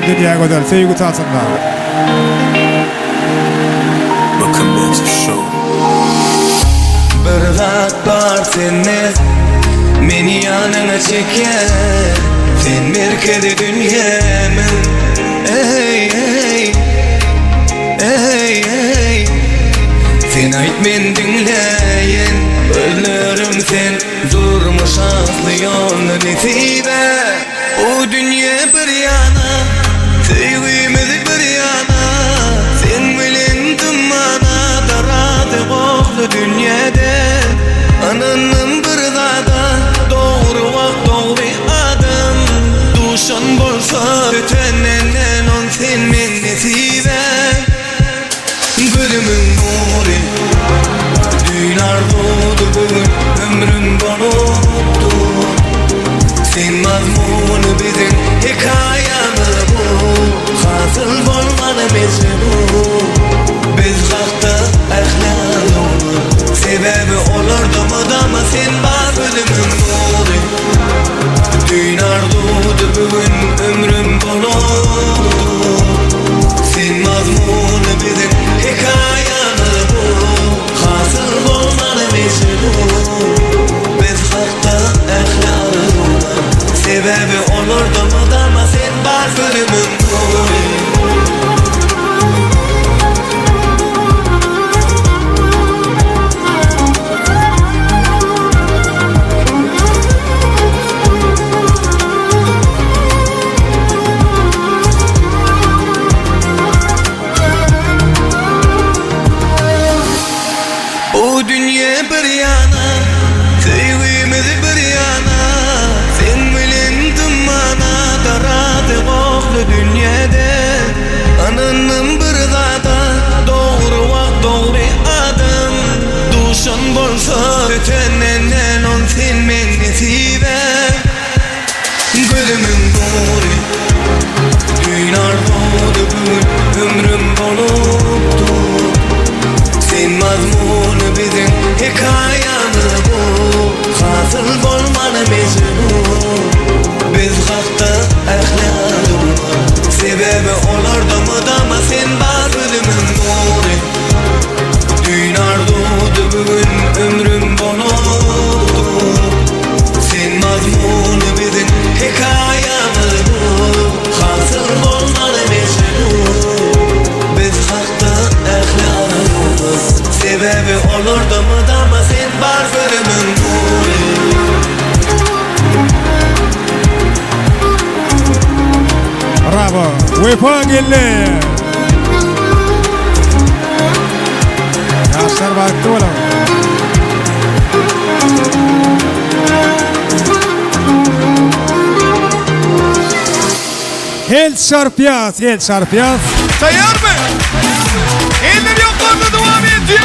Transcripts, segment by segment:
Gelin dünya güzel, sevgi utasınlar. Bakın Benzi Show. Bir zat var seni, beni yanına çeker. Sen merkezi dünyamın. Ey ey ey ey. Sen ait men dinleyin. Ölürüm sen durmuş aslı yolunu nesibe. O dünya bir yana, sevgimiz bir yana. Sen bilindin bana daradı koklu dünyada. Ananın bir zada doğru vakt doğru adım. Duşan bolsa ötenenden on sen men nesibe. Gülümün nuri düğünar doğdu bugün ömrüm boluptu. Sen mazmunu bizim hikayemiz bu. Hasıl bolmalı mecbu. Biz kalkta ahlal olur. Sebebi olurdu mu da mı sen var gülümün nuri. Düğünar doğdu bugün ömrüm boluptu. Sen mazmunu bizim hikayemiz bu. Hasıl bolmalı mecbu. Biz kalkta ahlal olur. Sebebi olurdu mu da mı sen var gülümün nuri. O dünya bir yana, sevgimiz bir yana. Sen bilindin bana daradı koklu dünyada. Ananın bir zada doğru vakt doğru adım. Duşan bolsa ötenenden on sen men nesibe. Gülümün nuri düğünar doğdu bugün ömrüm boluptu. Sen mazmunu bizim hikayemiz bu. Hasıl bolmalı mecbu. Biz kalkta ahlal olur. Sebebi olurdu mu da mı sen var gülümün nuri. Düğünar doğdu bugün ömrüm boluptu. Sen mazmunu bizim hikayemiz bu. Hasıl bolmalı mecbu. Biz kalkta ahlal olur. Sebebi olurdu mu da mı sen var gülümün nuri. Bravo, Vefa geldi. Yaşlar baktı oğlum. El çarpıyaz, el çarpıyaz. Sayar mı? Eller yoklarına devam ediyor.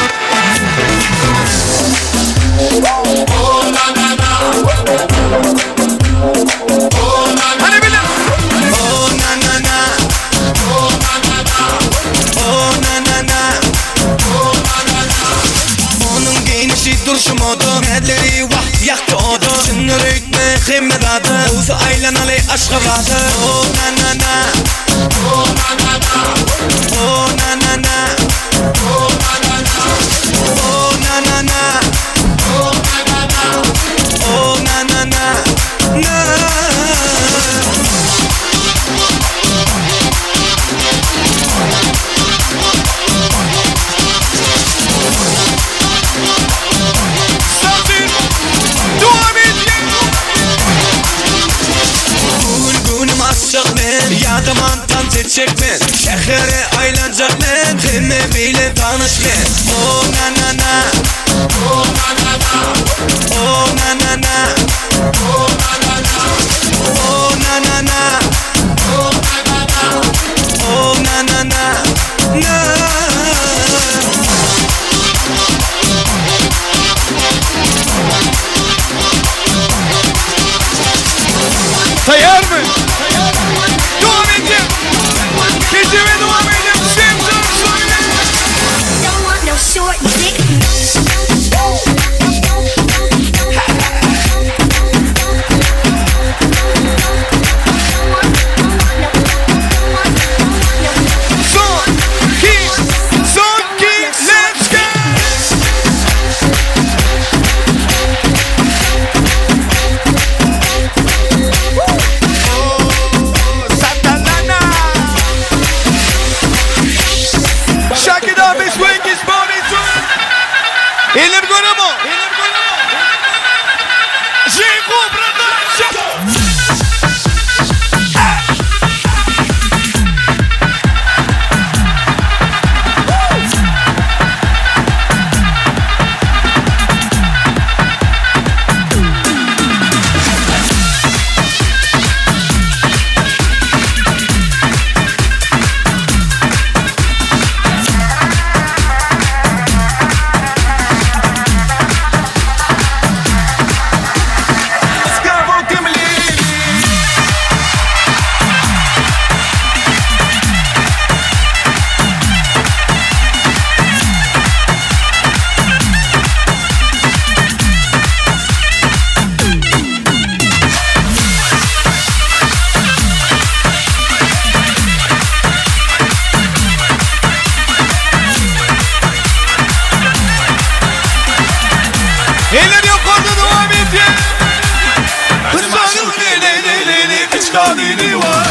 Hani bilin? Oh na na na, oh na na na, oh na na na, oh na na na. Onun giyinişi duruşu modu, elleri vah yaktı odu. Şunları ütme kıymet adı, uzu aylanalı aşkı vardı. Oh na na na, oh na na na, oh na na na, oh na na na, oh na na na, oh na na na, oh na na na, na. Sabir, devam ediyor. Gülgünüm aşık men, yadıman tam çiçek men. Şehre aylanacak men, kime bile tanış men. Oh na na na, oh na na na, oh na na na, oh na na na, oh na na na, oh na na na, oh na na na, na. Sayar mı? Devam edin. Geceme devam edin. Sen söyle. Don't want no short Eller göremo. Jeko brada. Eller yukarıda devam et ya. Kıçka dili var.